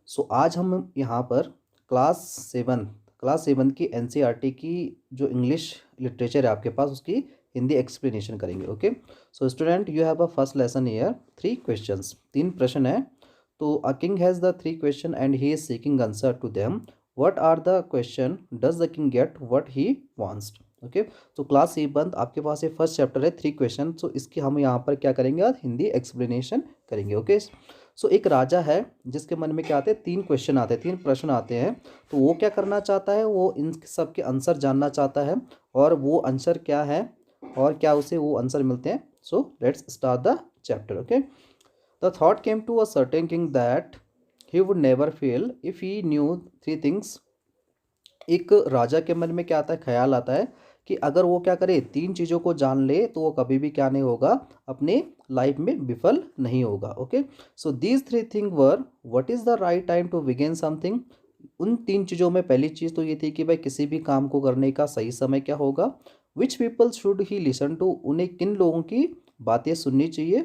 सो आज हम यहाँ पर क्लास 7 की एनसीईआरटी की जो इंग्लिश लिटरेचर है आपके पास उसकी हिंदी एक्सप्लेनेशन करेंगे। Okay, so student you have a first lesson here, 3 questions, 3 प्रश्न है। तो a king has the 3 question and he is seeking answer to them. What are the question, does the king get what he wants. Okay, तो class 7 आपके पास ये first chapter है, 3 question. सो इसकी हम यहाँ पर क्या करेंगे, आज हिंदी एक्सप्लेनेशन करेंगे। ओके, सो एक राजा है जिसके मन में क्या आते हैं, 3 क्वेश्चन आते हैं, 3 प्रश्न आते हैं। तो वो क्या करना चाहता है, वो इन सब के आंसर जानना चाहता है और वो आंसर क्या है और क्या उसे वो आंसर मिलते हैं। So let's start the chapter. Okay, the thought came to a certain king that he would never fail if he knew 3 things. एक राजा के मन में क्या आता है, ख्याल आता है कि अगर वो क्या करे, 3 चीज़ों को जान ले तो वो कभी भी क्या नहीं होगा, अपने लाइफ में विफल नहीं होगा। Okay, so these 3 thing were, what is the right time to begin something. उन 3 चीज़ों में पहली चीज़ तो ये थी कि भाई किसी भी काम को करने का सही समय क्या होगा। Which people should he listen to, उन्हें किन लोगों की बातें सुननी चाहिए।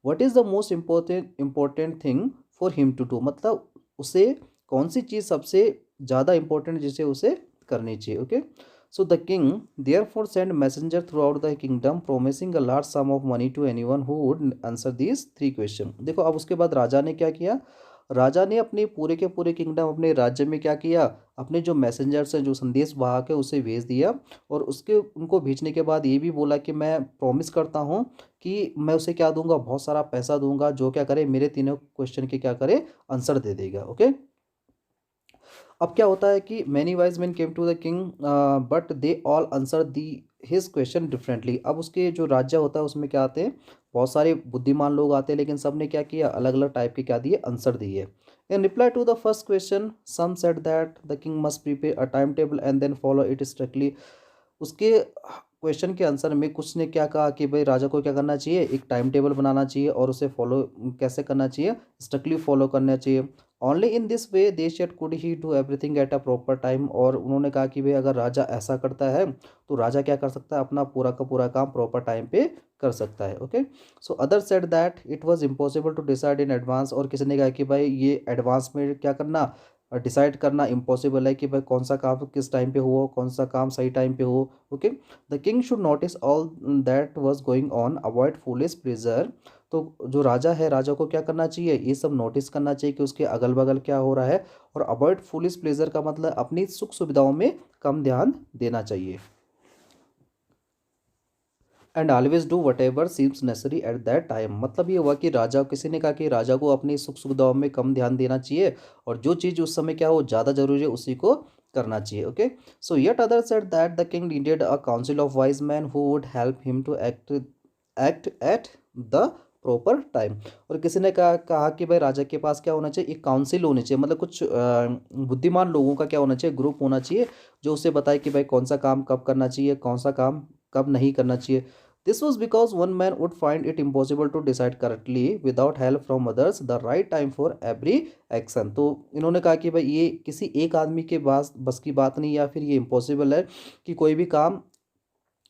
What is the most important thing for him to do, मतलब उसे कौन सी चीज़ सबसे ज़्यादा इंपॉर्टेंट जिसे उसे करनी चाहिए। Okay, so the king therefore send messenger throughout the kingdom promising a large sum of money to anyone who would answer these 3 question. देखो अब उसके बाद राजा ने क्या किया, राजा ने अपने पूरे के पूरे किंगडम, अपने राज्य में क्या किया, अपने जो मैसेंजर्स हैं, जो संदेश वाहक है, उसे भेज दिया। और उसके उनको भेजने के बाद ये भी बोला कि मैं प्रॉमिस करता हूँ कि मैं उसे क्या दूंगा, बहुत सारा पैसा दूंगा, जो क्या करे मेरे 3 क्वेश्चन के क्या करे, आंसर दे देगा। ओके, अब क्या होता है कि many wise man came to the king but they all answer the his question differently. अब उसके जो राज्य होता है उसमें क्या आते हैं, बहुत सारे बुद्धिमान लोग आते हैं, लेकिन सब ने क्या किया, अलग अलग टाइप के क्या दिए, आंसर दिए। In reply to the first question some said that the king must prepare a time table and then follow it strictly. उसके क्वेश्चन के आंसर में कुछ ने क्या कहा कि भाई राजा को क्या करना चाहिए, एक टाइम टेबल बनाना चाहिए और उसे फॉलो कैसे करना चाहिए, स्ट्रिक्टली फॉलो करना चाहिए। Only in this way they shed could he do everything at a proper time. और उन्होंने कहा कि भाई अगर राजा ऐसा करता है तो राजा क्या कर सकता है, अपना पूरा का पूरा काम प्रॉपर टाइम पे कर सकता है। Okay, so other said that it was impossible to decide in advance. और किसी ने कहा कि भाई ये एडवांस में क्या करना, डिसाइड करना इम्पॉसिबल है कि भाई कौन सा काम किस टाइम पे हो, कौन सा काम सही टाइम पे हो। Okay, the king should notice all that was going on, avoid foolish pleasure. तो जो राजा है, राजा को क्या करना चाहिए, ये सब नोटिस करना चाहिए कि उसके अगल बगल क्या हो रहा है। और अवॉइड फूलिश प्लेजर का मतलब अपनी सुख सुविधाओं में कम ध्यान देना चाहिए। And always do what ever seems necessary at that time, मतलब ये हुआ कि राजा, किसी ने कहा कि राजा को अपनी सुख सुविधाओं में कम ध्यान देना चाहिए और जो चीज़ उस समय क्या हो ज़्यादा जरूरी है उसी को करना चाहिए। Okay, so yet other said that the king needed a council of wise man who would help him to act act at the proper time. और किसी ने कहा कि भाई राजा के पास क्या होना चाहिए, एक काउंसिल होनी चाहिए, मतलब कुछ बुद्धिमान लोगों का क्या होना चाहिए, ग्रुप होना चाहिए जो उसे बताए कि भाई कौन सा काम कब करना चाहिए, कौन सा काम कब नहीं करना चाहिए। This was because one man would find it impossible to decide correctly without help from others the right time for every action. तो इन्होंने कहा कि भाई ये किसी एक आदमी के बस की बात नहीं, या फिर ये इम्पॉसिबल है कि कोई भी काम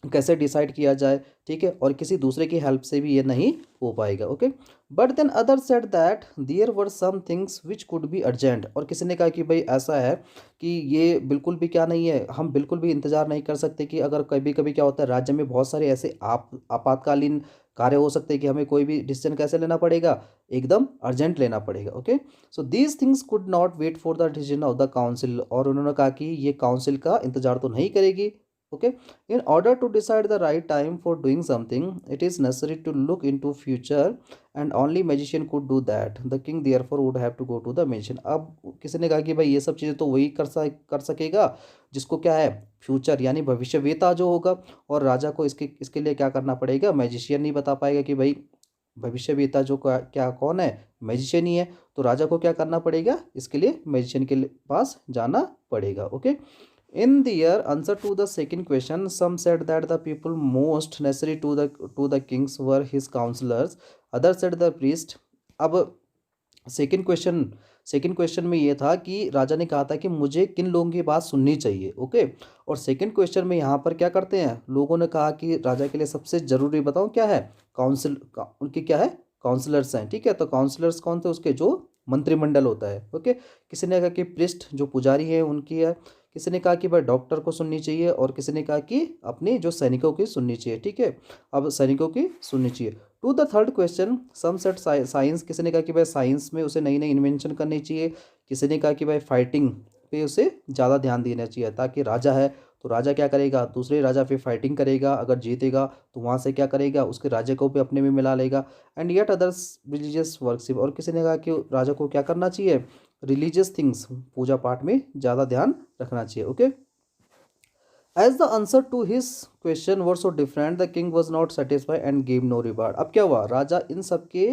कैसे डिसाइड किया जाए। ठीक है, और किसी दूसरे की हेल्प से भी ये नहीं हो पाएगा। Okay, but then other said that there were some things which could be urgent. और किसी ने कहा कि भाई ऐसा है कि ये बिल्कुल भी क्या नहीं है, हम बिल्कुल भी इंतजार नहीं कर सकते कि अगर कभी कभी क्या होता है, राज्य में बहुत सारे ऐसे आपातकालीन कार्य हो सकते हैं कि हमें कोई भी डिसीजन कैसे लेना पड़ेगा, एकदम अर्जेंट लेना पड़ेगा। Okay, so these things could not wait for the decision of the council. और उन्होंने कहा कि ये काउंसिल का इंतजार तो नहीं करेगी। Okay, in order to decide the right time for doing something it is necessary to look into future and only magician could do that, the king therefore would have to go to the magician। अब किसी ने कहा कि भाई ये सब चीज़ें तो वही कर सकेगा जिसको क्या है, फ्यूचर यानी भविष्यवेता जो होगा। और राजा को इसके लिए क्या करना पड़ेगा, मैजिशियन नहीं बता पाएगा कि भाई भविष्यवेता जो क्या कौन है, मैजिशियन ही है। तो राजा को क्या करना पड़ेगा, इसके लिए मैजिशियन के पास जाना पड़ेगा। Okay, in their answer to the second question some said that the people most necessary to the kings were his counselors, others said the priest। अब सेकंड क्वेश्चन में ये था कि राजा ने कहा था कि मुझे किन लोगों की बात सुननी चाहिए। ओके, और सेकंड क्वेश्चन में यहाँ पर क्या करते हैं, लोगों ने कहा कि राजा के लिए सबसे जरूरी बताओ क्या है, काउंसिल उनकी क्या है, काउंसलर्स हैं। ठीक है, तो काउंसलर्स कौन थे उसके, जो मंत्रिमंडल होता है। ओके, किसी ने कहा कि प्रिस्ट जो पुजारी है उनकी है, किसी ने कहा कि भाई डॉक्टर को सुननी चाहिए, और किसी ने कहा कि अपने जो सैनिकों की सुननी चाहिए। ठीक है, अब सैनिकों की सुननी चाहिए। To the third question, some said science, किसी ने कहा कि भाई साइंस में उसे नई नई इन्वेंशन करनी चाहिए, किसी ने कहा कि भाई फाइटिंग पे उसे ज़्यादा ध्यान देना चाहिए, ताकि राजा है तो राजा क्या करेगा, दूसरे राजा पे फाइटिंग करेगा, अगर जीतेगा तो वहाँ से क्या करेगा, उसके राज्य को भी अपने में मिला लेगा। And yet others religious worship, और किसी ने कहा कि राजा को क्या करना चाहिए, रिलीजियस थिंग्स, पूजा पाठ में ज़्यादा ध्यान रखना चाहिए। Okay, as the answer to his question were so different, the king was not satisfy and give no reward. अब क्या हुआ, राजा इन सब के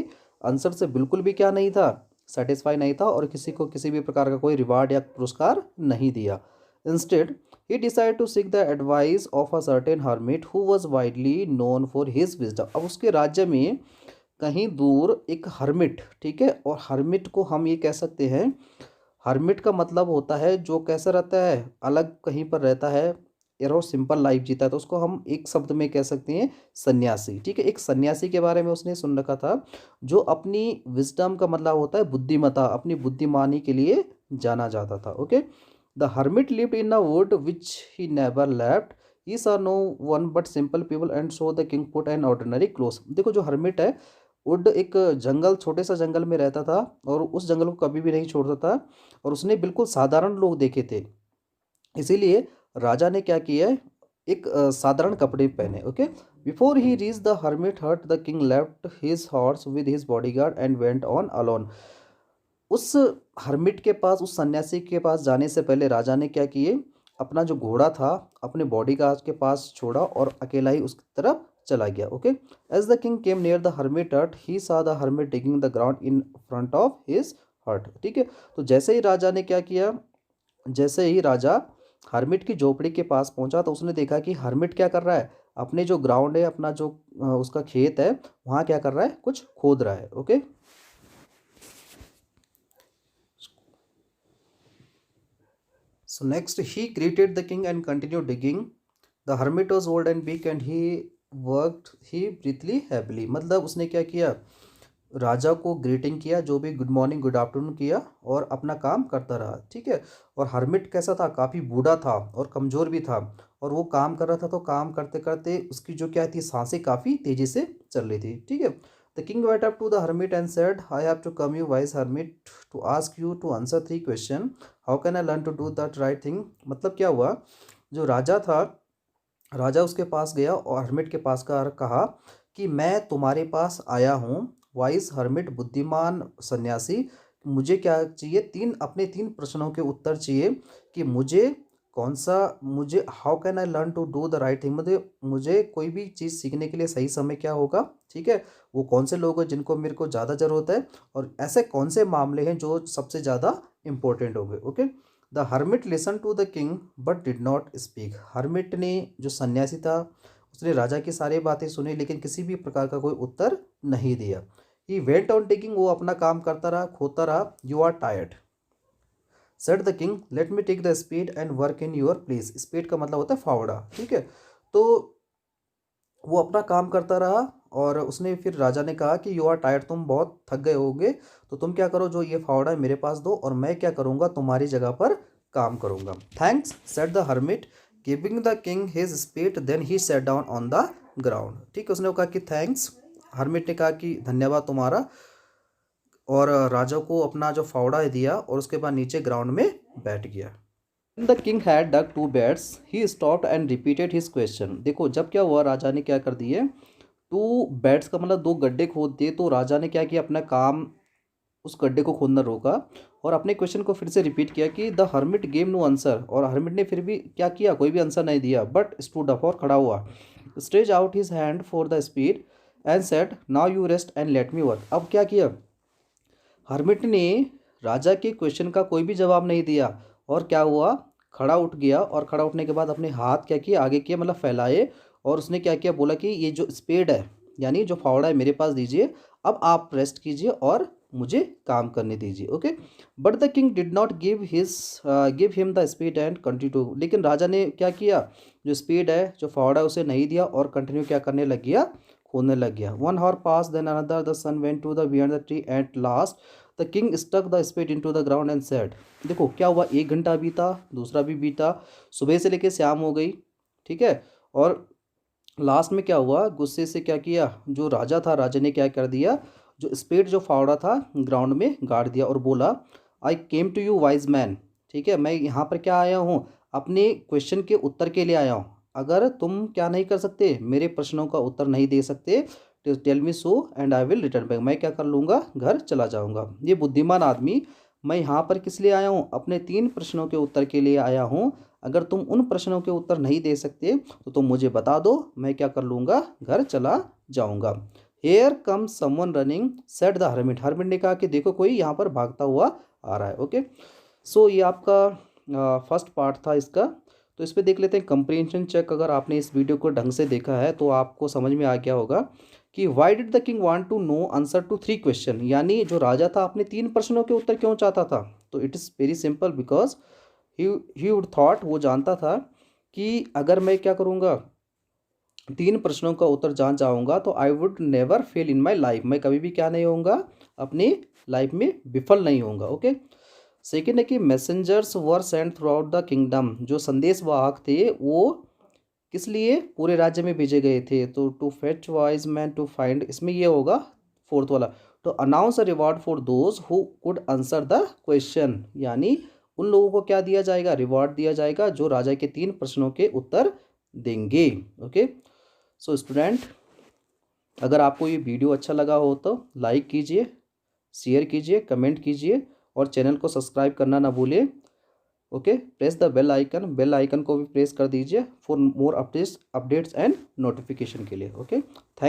आंसर से बिल्कुल भी क्या नहीं था, सेटिस्फाई नहीं था, और किसी को किसी भी प्रकार का कोई रिवार्ड या पुरस्कार नहीं दिया। Instead he decided to seek the advice of a certain hermit who was widely known for his wisdom। अब उसके राज्य में कहीं दूर एक हर्मिट, ठीक है, और हर्मिट को हम ये कह सकते हैं, हर्मिट का मतलब होता है जो कैसा रहता है, अलग कहीं पर रहता है, और सिंपल लाइफ जीता है, तो उसको हम एक शब्द में कह सकते हैं सन्यासी। ठीक है, एक सन्यासी के बारे में उसने सुन रखा था, जो अपनी विजडम का मतलब होता है बुद्धिमता, अपनी बुद्धिमानी के लिए जाना जाता था। Okay, the hermit lived in a would which he never left, he saw no one but simple people and so the king put an ordinary clothes। देखो जो हर्मिट है, वुड एक जंगल, छोटे सा जंगल में रहता था, और उस जंगल को कभी भी नहीं छोड़ता था, और उसने बिल्कुल साधारण लोग देखे थे, इसीलिए राजा ने क्या किया है, एक साधारण कपड़े पहने। Okay, before he reach the hermit hut the king left his horse with his bodyguard and went on alone. उस हर्मिट के पास, उस सन्यासी के पास जाने से पहले राजा ने क्या किए, अपना जो घोड़ा था अपने बॉडीगार्ड के पास छोड़ा और अकेला ही उसकी तरफ चला गया। Okay, as the king came near the hermit hut he saw the hermit digging the ground in front of his hut. ठीक है, तो जैसे ही राजा ने क्या किया, जैसे ही राजा हर्मिट की झोपड़ी के पास पहुंचा, तो उसने देखा कि हर्मिट क्या कर रहा है, अपने जो ग्राउंड है, अपना जो उसका खेत है, वहाँ क्या कर रहा है, कुछ खोद रहा है। Okay, so next he greeted the king and continued digging। the hermit was old and weak and he breathed heavily। मतलब उसने क्या किया, राजा को ग्रीटिंग किया, जो भी गुड मॉर्निंग गुड आफ्टरनून किया, और अपना काम करता रहा। ठीक है, और हर्मिट कैसा था, काफ़ी बूढ़ा था और कमज़ोर भी था, और वो काम कर रहा था, तो काम करते करते उसकी जो क्या थी, सांसें काफ़ी तेज़ी से चल रही थी। ठीक है, the king went up to the hermit and said I have to come you wise hermit to ask you to answer 3 question, how can I learn to do that right thing. मतलब क्या हुआ, जो राजा था, राजा उसके पास गया और hermit के पास का कहा कि मैं तुम्हारे पास आया हूँ, वाइस हर्मिट, बुद्धिमान सन्यासी, मुझे क्या चाहिए, अपने 3 प्रश्नों के उत्तर चाहिए, कि मुझे कौन सा, मुझे how can I learn to do the right thing, मुझे कोई भी चीज़ सीखने के लिए सही समय क्या होगा। ठीक है, वो कौन से लोग हैं जिनको मेरे को ज़्यादा ज़रूरत है, और ऐसे कौन से मामले हैं जो सबसे ज़्यादा इंपॉर्टेंट होंगे। Okay, the hermit listen to the king but did not speak. Hermit ने, जो सन्यासी था, उसने राजा की सारी बातें सुनी, लेकिन किसी भी प्रकार का कोई उत्तर नहीं दिया। ही वेंट ऑन टेकिंग, वो अपना काम करता रहा, खोता रहा। You are tired said the king, let me take the speed and work in your place. Speed का मतलब होता है फावड़ा। ठीक है, तो वो अपना काम करता रहा, और उसने फिर राजा ने कहा कि यू आर टायर्ड, तुम बहुत थक गए होगे, तो तुम क्या करो, जो ये फावड़ा है मेरे पास दो, और मैं क्या करूँगा, तुम्हारी जगह पर काम करूँगा। Thanks said the hermit giving the king his speed, then he sat down on the ground. ठीक है, उसने कहा कि थैंक्स, हर्मिट ने कहा कि धन्यवाद तुम्हारा, और राजा को अपना जो फावड़ा दिया, और उसके बाद नीचे ग्राउंड में बैठ गया। The king had dug 2 beds he stopped and repeated his question. देखो जब क्या हुआ, राजा ने क्या कर दिए, 2 बेड्स का मतलब 2 गड्ढे खोद दिए, तो राजा ने क्या किया, अपना काम उस गड्ढे को खोदना रोका, और अपने क्वेश्चन को फिर से रिपीट किया कि the hermit gave no answer, और हर्मिट ने फिर भी क्या किया, कोई भी आंसर नहीं दिया, बट स्टूड अप, और खड़ा हुआ, stretch out his hand for the speed and said now you rest and let me work. अब क्या किया, हर्मिट ने राजा के क्वेश्चन का कोई भी जवाब नहीं दिया, और क्या हुआ, खड़ा उठ गया, और खड़ा उठने के बाद अपने हाथ क्या किए, आगे किए, मतलब फैलाए, और उसने क्या किया, बोला कि ये जो स्पेड है, यानी जो फावड़ा है, मेरे पास दीजिए, अब आप रेस्ट कीजिए और मुझे काम करने दीजिए। Okay, but the king did not give him the speed and continue. लेकिन राजा ने क्या किया, जो स्पीड है, जो फावड़ा है, उसे नहीं दिया, और कंटिन्यू क्या करने लग गया, खोदने लग गया। 1 hour passed, then another, the sun went to the beyond the tree, at last the king stuck the spade into the ground and said. देखो क्या हुआ, 1 घंटा बीता, दूसरा भी बीता, सुबह से लेके शाम हो गई, ठीक है। और लास्ट में क्या हुआ, गुस्से से क्या किया, जो राजा था, राजा ने क्या कर दिया, जो स्पेड जो फावड़ा था ग्राउंड में गाड़ दिया और बोला I came to you wise man, ठीक है, मैं यहाँ पर क्या आया हूँ, अपने क्वेश्चन के उत्तर के लिए आया हूँ। अगर तुम क्या नहीं कर सकते, मेरे प्रश्नों का उत्तर नहीं दे सकते, tell me so and I will return back, मैं क्या कर लूँगा, घर चला जाऊँगा। ये बुद्धिमान आदमी, मैं यहाँ पर किस लिए आया हूँ, अपने 3 प्रश्नों के उत्तर के लिए आया हूँ। अगर तुम उन प्रश्नों के उत्तर नहीं दे सकते तो तुम मुझे बता दो, मैं क्या कर लूँगा, घर चला जाऊँगा। Here come someone running said the hermit, hermit ने कहा कि देखो कोई यहाँ पर भागता हुआ आ रहा है। ओके, सो ये आपका फर्स्ट पार्ट था इसका। तो इस पर देख लेते हैं कंप्रीहेंशन चेक। अगर आपने इस वीडियो को ढंग से देखा है तो आपको समझ में आ गया होगा कि why did the king want to know answer to 3 question, यानी जो राजा था अपने 3 प्रश्नों के उत्तर क्यों चाहता था। तो it is very simple, because he would thought, वो जानता था कि अगर मैं क्या करूँगा, 3 प्रश्नों का उत्तर जान जाऊँगा तो I would never fail in my life, मैं कभी भी क्या नहीं होऊंगा, अपनी लाइफ में विफल नहीं होऊंगा। ओके, सेकेंड है कि messengers were sent through out the kingdom, जो संदेशवाहक थे वो किस लिए पूरे राज्य में भेजे गए थे, तो to fetch wise man to find, इसमें ये होगा फोर्थ वाला, तो announce a reward for those who could answer the question, यानी उन लोगों को क्या दिया जाएगा, रिवॉर्ड दिया जाएगा जो राजा के 3 प्रश्नों के उत्तर देंगे। ओके, सो स्टूडेंट, अगर आपको ये वीडियो अच्छा लगा हो तो लाइक कीजिए, शेयर कीजिए, कमेंट कीजिए और चैनल को सब्सक्राइब करना ना भूलिए। Okay, press the bell icon, bell icon को भी प्रेस कर दीजिए for more updates and notification के लिए। Okay, thank